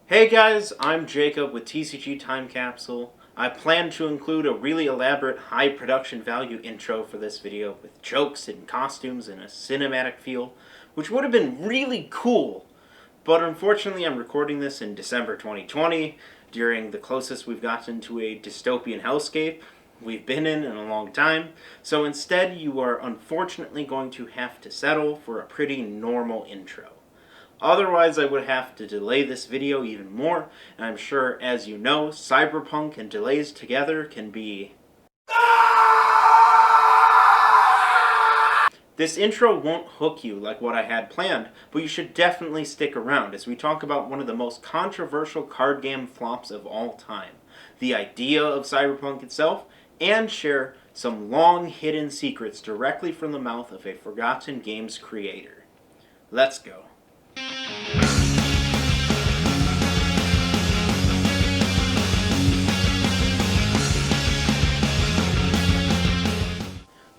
Hey guys, I'm Jacob with TCG Time Capsule. I plan to include a really elaborate high production value intro for this video with jokes and costumes and a cinematic feel, which would have been really cool. But unfortunately I'm recording this in December 2020, during the closest we've gotten to a dystopian hellscape we've been in a long time. So instead you are unfortunately going to have to settle for a pretty normal intro. Otherwise, I would have to delay this video even more, and I'm sure, as you know, Cyberpunk and delays together can be... This intro won't hook you like what I had planned, but you should definitely stick around as we talk about one of the most controversial card game flops of all time, the idea of Cyberpunk itself, and share some long hidden secrets directly from the mouth of a forgotten game's creator. Let's go.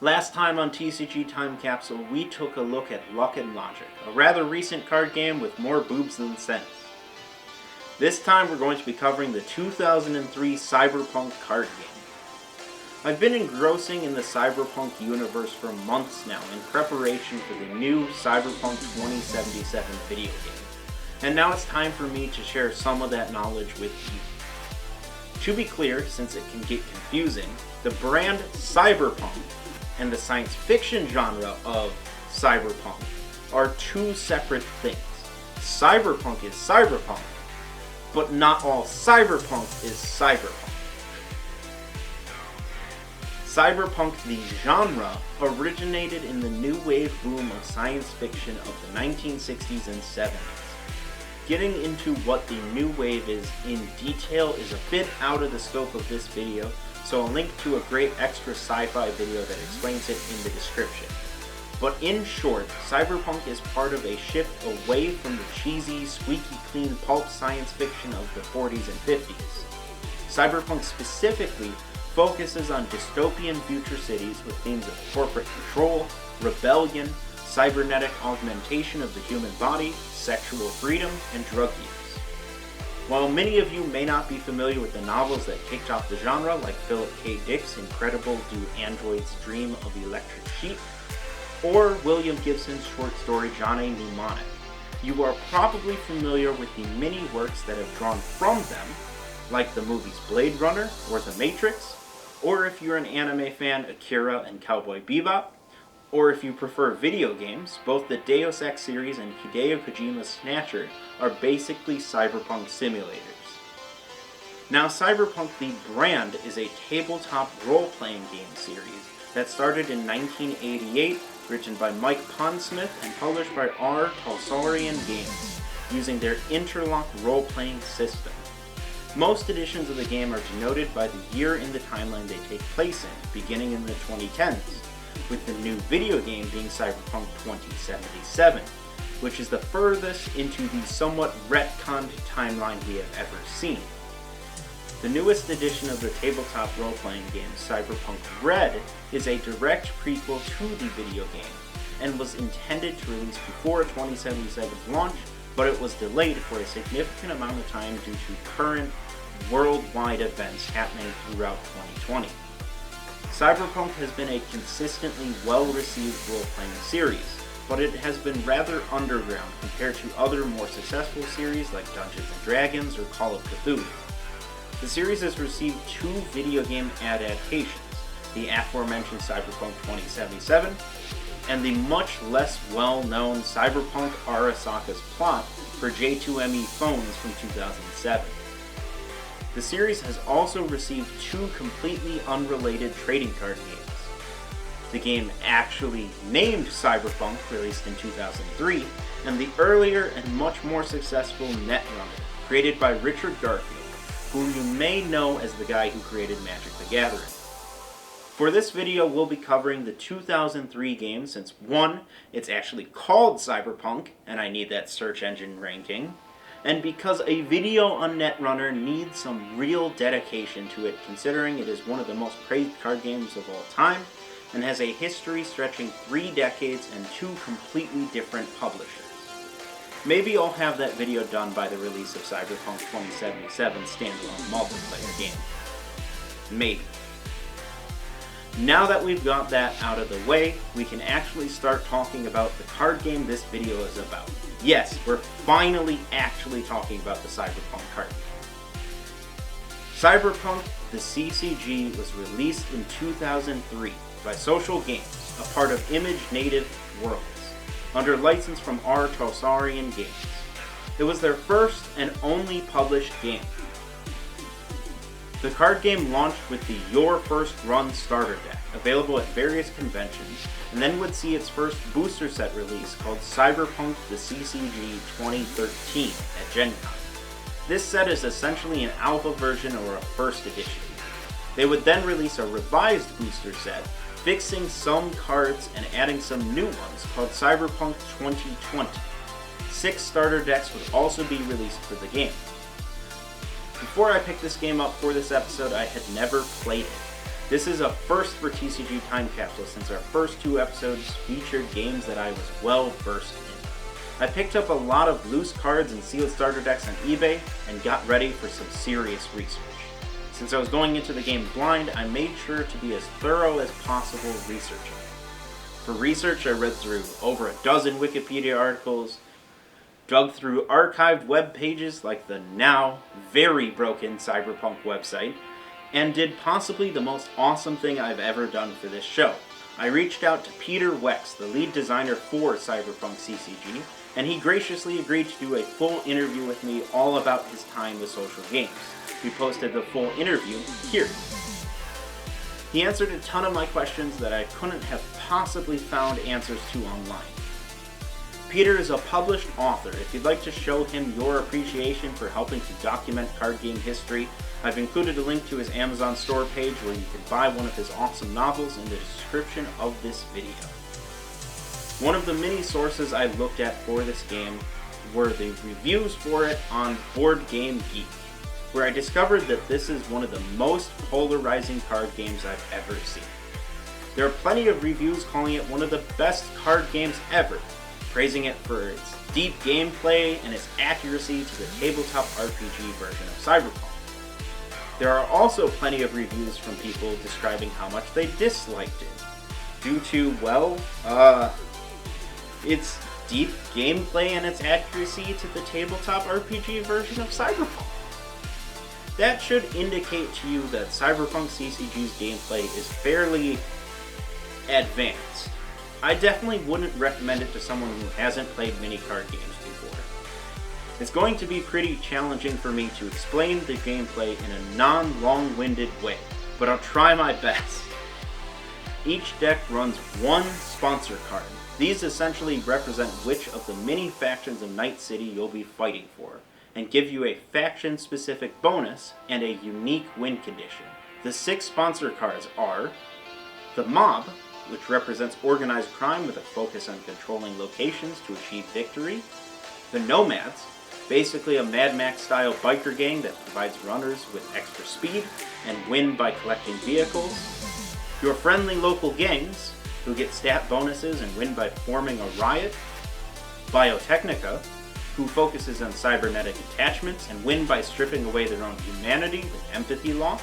Last time on TCG Time Capsule, we took a look at Luck and Logic, a rather recent card game with more boobs than sense. This time we're going to be covering the 2003 Cyberpunk card game. I've been engrossing in the Cyberpunk universe for months now in preparation for the new Cyberpunk 2077 video game, and now it's time for me to share some of that knowledge with you. To be clear, since it can get confusing, the brand Cyberpunk and the science fiction genre of cyberpunk are two separate things. Cyberpunk is cyberpunk, but not all cyberpunk is cyberpunk. Cyberpunk the genre originated in the new wave boom of science fiction of the 1960s and 70s. Getting into what the new wave is in detail is a bit out of the scope of this video, so I'll link to a great extra sci-fi video that explains it in the description. But in short, Cyberpunk is part of a shift away from the cheesy, squeaky clean pulp science fiction of the 40s and 50s. Cyberpunk specifically focuses on dystopian future cities with themes of corporate control, rebellion, cybernetic augmentation of the human body, sexual freedom, and drug use. While many of you may not be familiar with the novels that kicked off the genre, like Philip K. Dick's incredible Do Androids Dream of Electric Sheep, or William Gibson's short story John A. Mnemonic, you are probably familiar with the many works that have drawn from them, like the movies Blade Runner or The Matrix, or if you're an anime fan, Akira and Cowboy Bebop, or if you prefer video games, both the Deus Ex series and Hideo Kojima's Snatcher are basically cyberpunk simulators. Now, Cyberpunk the brand is a tabletop role-playing game series that started in 1988, written by Mike Pondsmith and published by R. Talsorian Games, using their interlock role-playing system. Most editions of the game are denoted by the year in the timeline they take place in, beginning in the 2010s. With the new video game being Cyberpunk 2077, which is the furthest into the somewhat retconned timeline we have ever seen. The newest edition of the tabletop role-playing game, Cyberpunk Red, is a direct prequel to the video game, and was intended to release before 2077's launch, but it was delayed for a significant amount of time due to current worldwide events happening throughout 2020. Cyberpunk has been a consistently well-received role-playing series, but it has been rather underground compared to other more successful series like Dungeons & Dragons or Call of Cthulhu. The series has received two video game adaptations, the aforementioned Cyberpunk 2077, and the much less well-known Cyberpunk Arasaka's Plot for J2ME phones from 2007. The series has also received two completely unrelated trading card games. The game actually named Cyberpunk, released in 2003, and the earlier and much more successful Netrunner, created by Richard Garfield, who you may know as the guy who created Magic the Gathering. For this video, we'll be covering the 2003 game since 1, it's actually called Cyberpunk, and I need that search engine ranking, and because a video on Netrunner needs some real dedication to it, considering it is one of the most praised card games of all time, and has a history stretching 3 decades and 2 completely different publishers. Maybe I'll have that video done by the release of Cyberpunk 2077 standalone multiplayer game. Maybe. Now that we've got that out of the way, we can actually start talking about the card game this video is about. Yes, we're finally actually talking about the Cyberpunk card game. Cyberpunk the Ccg was released in 2003 by Social Games, a part of Image Native Worlds, under license from R. Tosarian Games. It was their first and only published game. The card game launched with the Your First Run starter deck, available at various conventions, and then would see its first booster set release called Cyberpunk the Ccg 2013 at Gen Con. This set is essentially an alpha version or a first edition. They would then release a revised booster set, fixing some cards and adding some new ones called Cyberpunk 2020. 6 starter decks would also be released for the game. Before I picked this game up for this episode, I had never played it. This is a first for TCG Time Capsule since our first 2 episodes featured games that I was well versed in. I picked up a lot of loose cards and sealed starter decks on eBay and got ready for some serious research. Since I was going into the game blind, I made sure to be as thorough as possible researching. For research, I read through over a dozen Wikipedia articles, dug through archived web pages like the now very broken Cyberpunk website, and did possibly the most awesome thing I've ever done for this show. I reached out to Peter Wex, the lead designer for Cyberpunk CCG, and he graciously agreed to do a full interview with me all about his time with Social Games. We posted the full interview here. He answered a ton of my questions that I couldn't have possibly found answers to online. Peter is a published author. If you'd like to show him your appreciation for helping to document card game history, I've included a link to his Amazon store page where you can buy one of his awesome novels in the description of this video. One of the many sources I looked at for this game were the reviews for it on Board Game Geek, where I discovered that this is one of the most polarizing card games I've ever seen. There are plenty of reviews calling it one of the best card games ever, praising it for its deep gameplay and its accuracy to the tabletop RPG version of Cyberpunk. There are also plenty of reviews from people describing how much they disliked it, due to, well, its deep gameplay and its accuracy to the tabletop RPG version of Cyberpunk. That should indicate to you that Cyberpunk CCG's gameplay is fairly advanced. I definitely wouldn't recommend it to someone who hasn't played many card games before. It's going to be pretty challenging for me to explain the gameplay in a non-long-winded way, but I'll try my best. Each deck runs one sponsor card. These essentially represent which of the many factions of Night City you'll be fighting for, and give you a faction-specific bonus and a unique win condition. The 6 sponsor cards are the Mob, which represents organized crime with a focus on controlling locations to achieve victory. The Nomads, basically a Mad Max-style biker gang that provides runners with extra speed and win by collecting vehicles. Your friendly local gangs, who get stat bonuses and win by forming a riot. Biotechnica, who focuses on cybernetic attachments and win by stripping away their own humanity with empathy loss.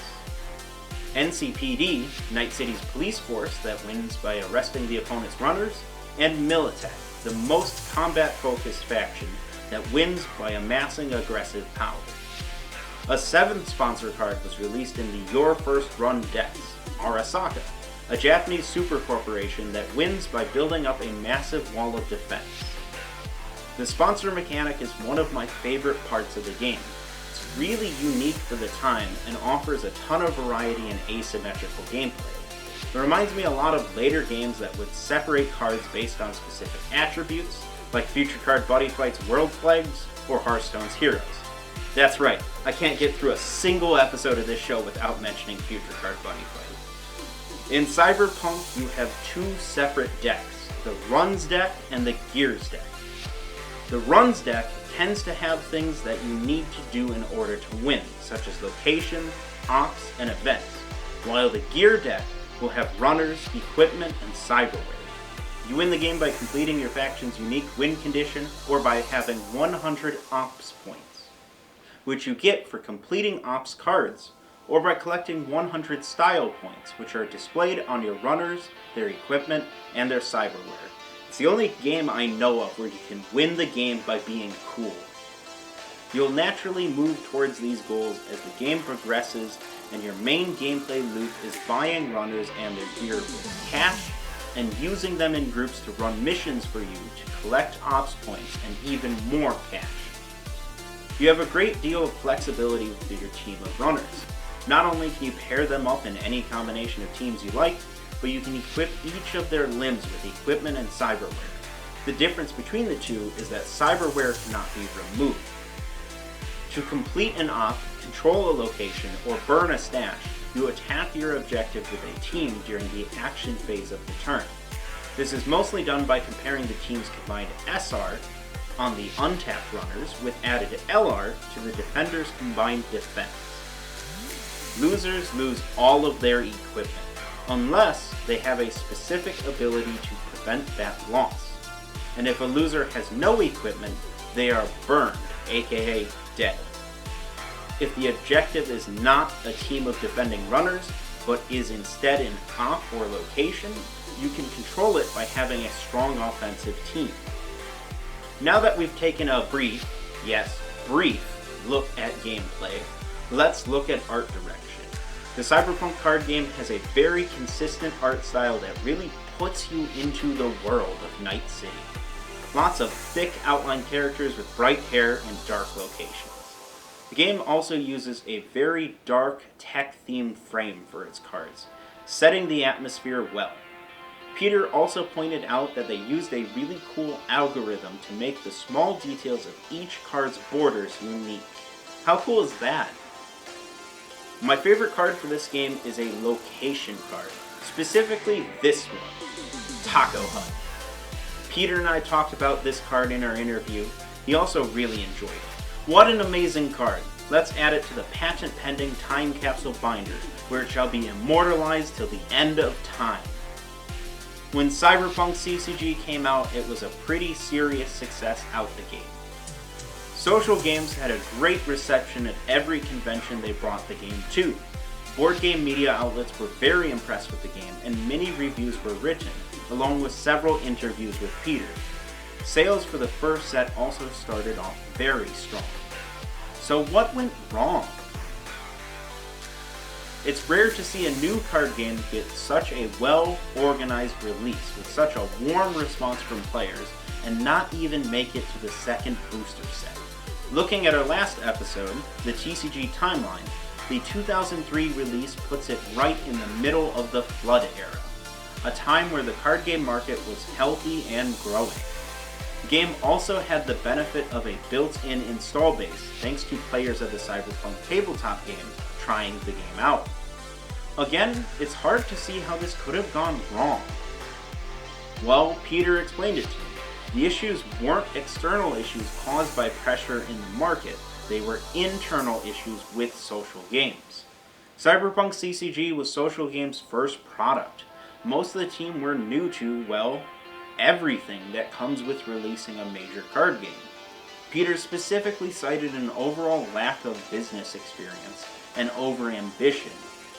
NCPD, Night City's police force that wins by arresting the opponent's runners, and Militech, the most combat-focused faction that wins by amassing aggressive power. A 7th sponsor card was released in the Your First Run decks, Arasaka, a Japanese super corporation that wins by building up a massive wall of defense. The sponsor mechanic is one of my favorite parts of the game. It's really unique for the time and offers a ton of variety and asymmetrical gameplay. It reminds me a lot of later games that would separate cards based on specific attributes, like Future Card Buddy Fight's World Plagues or Hearthstone's Heroes. That's right, I can't get through a single episode of this show without mentioning Future Card Buddy Fight. In Cyberpunk, you have 2 separate decks, the Runs deck and the Gears deck. The Runs deck tends to have things that you need to do in order to win, such as location, ops, and events, while the Gear deck will have runners, equipment, and cyberware. You win the game by completing your faction's unique win condition or by having 100 ops points, which you get for completing ops cards, or by collecting 100 style points, which are displayed on your runners, their equipment, and their cyberware. It's the only game I know of where you can win the game by being cool. You'll naturally move towards these goals as the game progresses, and your main gameplay loop is buying runners and their gear with cash, and using them in groups to run missions for you to collect ops points and even more cash. You have a great deal of flexibility with your team of runners. Not only can you pair them up in any combination of teams you like, but you can equip each of their limbs with equipment and cyberware. The difference between the two is that cyberware cannot be removed. To complete an op, control a location, or burn a stash, you attack your objective with a team during the action phase of the turn. This is mostly done by comparing the team's combined SR on the untapped runners with added LR to the defender's combined defense. Losers lose all of their equipment, unless they have a specific ability to prevent that loss. And if a loser has no equipment, they are burned, aka dead. If the objective is not a team of defending runners, but is instead an op or location, you can control it by having a strong offensive team. Now that we've taken a brief, yes, brief, look at gameplay, let's look at art direction. The Cyberpunk card game has a very consistent art style that really puts you into the world of Night City. Lots of thick outline characters with bright hair and dark locations. The game also uses a very dark, tech-themed frame for its cards, setting the atmosphere well. Peter also pointed out that they used a really cool algorithm to make the small details of each card's borders unique. How cool is that? My favorite card for this game is a location card, specifically this one, Taco Hut. Peter and I talked about this card in our interview. He also really enjoyed it. What an amazing card! Let's add it to the patent-pending Time Capsule binder, where it shall be immortalized till the end of time. When Cyberpunk Ccg came out, it was a pretty serious success out the gate. Social games had a great reception at every convention they brought the game to. Board game media outlets were very impressed with the game, and many reviews were written, along with several interviews with Peter. Sales for the first set also started off very strong. So what went wrong? It's rare to see a new card game get such a well-organized release with such a warm response from players and not even make it to the second booster set. Looking at our last episode, the TCG Timeline, the 2003 release puts it right in the middle of the Flood era, a time where the card game market was healthy and growing. The game also had the benefit of a built-in install base thanks to players of the Cyberpunk tabletop game trying the game out. Again, it's hard to see how this could have gone wrong. Well, Peter explained it to me. The issues weren't external issues caused by pressure in the market, they were internal issues with social games. Cyberpunk Ccg was Social Games' first product. Most of the team were new to, well, everything that comes with releasing a major card game. Peter specifically cited an overall lack of business experience and over-ambition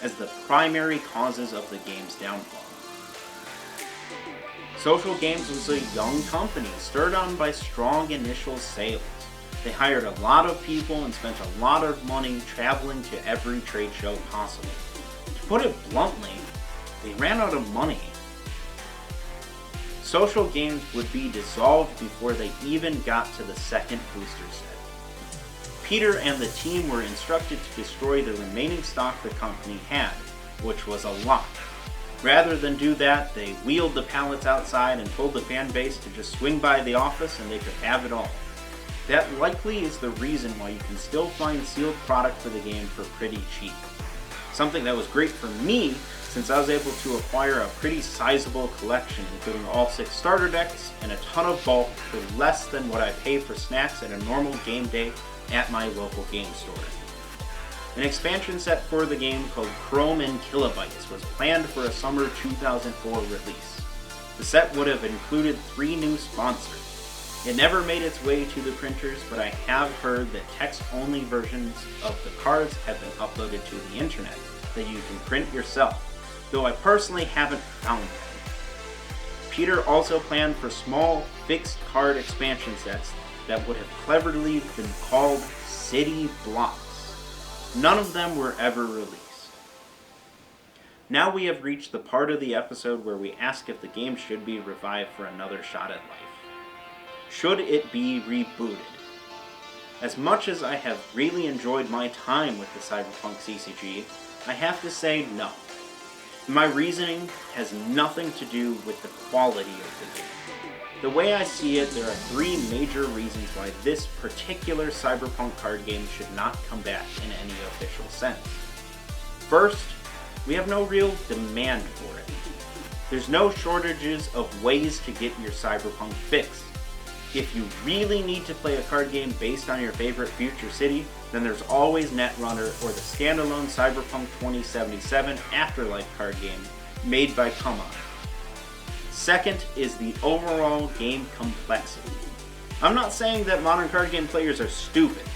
as the primary causes of the game's downfall. Social Games was a young company, stirred on by strong initial sales. They hired a lot of people and spent a lot of money traveling to every trade show possible. To put it bluntly, they ran out of money. Social Games would be dissolved before they even got to the second booster set. Peter and the team were instructed to destroy the remaining stock the company had, which was a lot. Rather than do that, they wheeled the pallets outside and told the fan base to just swing by the office and they could have it all. That likely is the reason why you can still find sealed product for the game for pretty cheap. Something that was great for me, since I was able to acquire a pretty sizable collection, including all 6 starter decks and a ton of bulk for less than what I pay for snacks at a normal game day at my local game store. An expansion set for the game called Chrome and Kilobytes was planned for a summer 2004 release. The set would have included 3 new sponsors. It never made its way to the printers, but I have heard that text-only versions of the cards have been uploaded to the internet that you can print yourself, though I personally haven't found them. Peter also planned for small, fixed card expansion sets that would have cleverly been called City Blocks. None of them were ever released. Now we have reached the part of the episode where we ask if the game should be revived for another shot at life. Should it be rebooted? As much as I have really enjoyed my time with the Cyberpunk Ccg, I have to say no. My reasoning has nothing to do with the quality of the game. The way I see it, there are 3 major reasons why this particular Cyberpunk card game should not come back in any official sense. First, we have no real demand for it. There's no shortages of ways to get your Cyberpunk fix. If you really need to play a card game based on your favorite future city, then there's always Netrunner or the standalone Cyberpunk 2077 Afterlife card game made by Come On. Second is the overall game complexity. I'm not saying that modern card game players are stupid.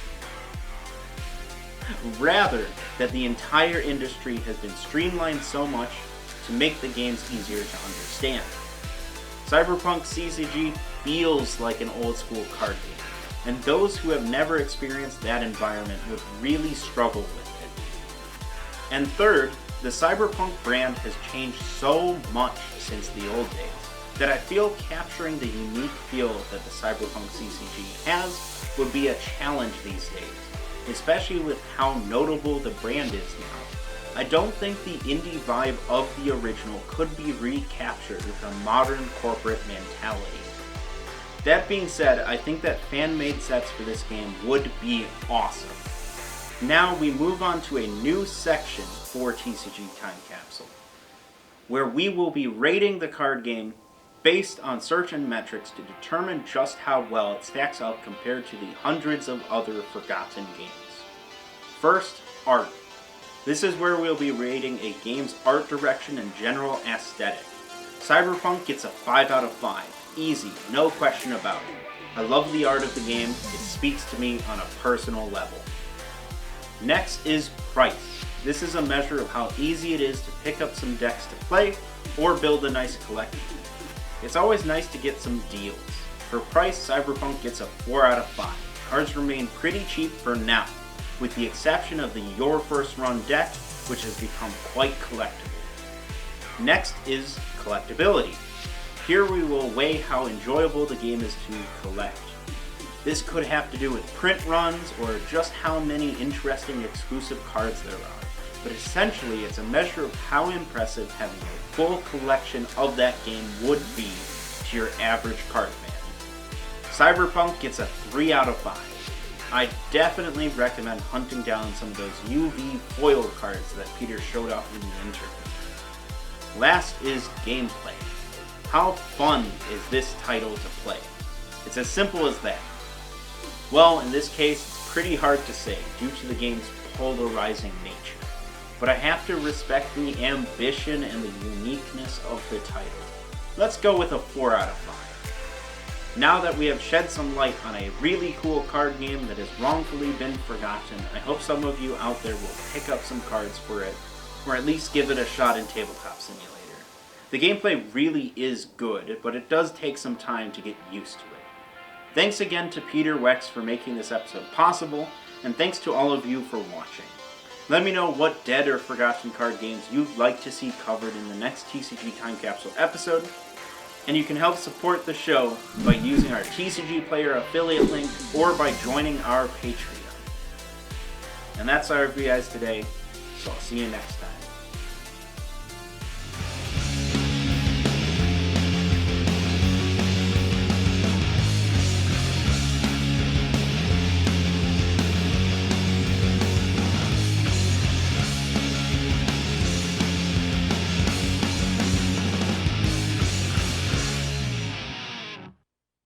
Rather, that the entire industry has been streamlined so much to make the games easier to understand. Cyberpunk Ccg feels like an old school card game, and those who have never experienced that environment would really struggle with it. And third, the Cyberpunk brand has changed so much since the old days that I feel capturing the unique feel that the Cyberpunk Ccg has would be a challenge these days, especially with how notable the brand is now. I don't think the indie vibe of the original could be recaptured with a modern corporate mentality. That being said, I think that fan-made sets for this game would be awesome. Now we move on to a new section for TCG Time Capsule, where we will be rating the card game based on certain metrics to determine just how well it stacks up compared to the hundreds of other forgotten games. First, art. This is where we'll be rating a game's art direction and general aesthetic. Cyberpunk gets a 5 out of 5. Easy, no question about it. I love the art of the game, it speaks to me on a personal level. Next is price. This is a measure of how easy it is to pick up some decks to play or build a nice collection. It's always nice to get some deals. For price, Cyberpunk gets a 4 out of 5. Cards remain pretty cheap for now, with the exception of the Your First Run deck, which has become quite collectible. Next is collectibility. Here we will weigh how enjoyable the game is to collect. This could have to do with print runs or just how many interesting exclusive cards there are, but essentially it's a measure of how impressive having a full collection of that game would be to your average card fan. Cyberpunk gets a 3 out of 5. I definitely recommend hunting down some of those UV foil cards that Peter showed off in the interview. Last is gameplay. How fun is this title to play? It's as simple as that. Well, in this case, it's pretty hard to say due to the game's polarizing nature, but I have to respect the ambition and the uniqueness of the title. Let's go with a 4 out of 5. Now that we have shed some light on a really cool card game that has wrongfully been forgotten, I hope some of you out there will pick up some cards for it, or at least give it a shot in Tabletop Simulator. The gameplay really is good, but it does take some time to get used to it. Thanks again to Peter Wex for making this episode possible, and thanks to all of you for watching. Let me know what dead or forgotten card games you'd like to see covered in the next TCG Time Capsule episode, and you can help support the show by using our TCG Player affiliate link or by joining our Patreon. And that's our review guys today, so I'll see you next time.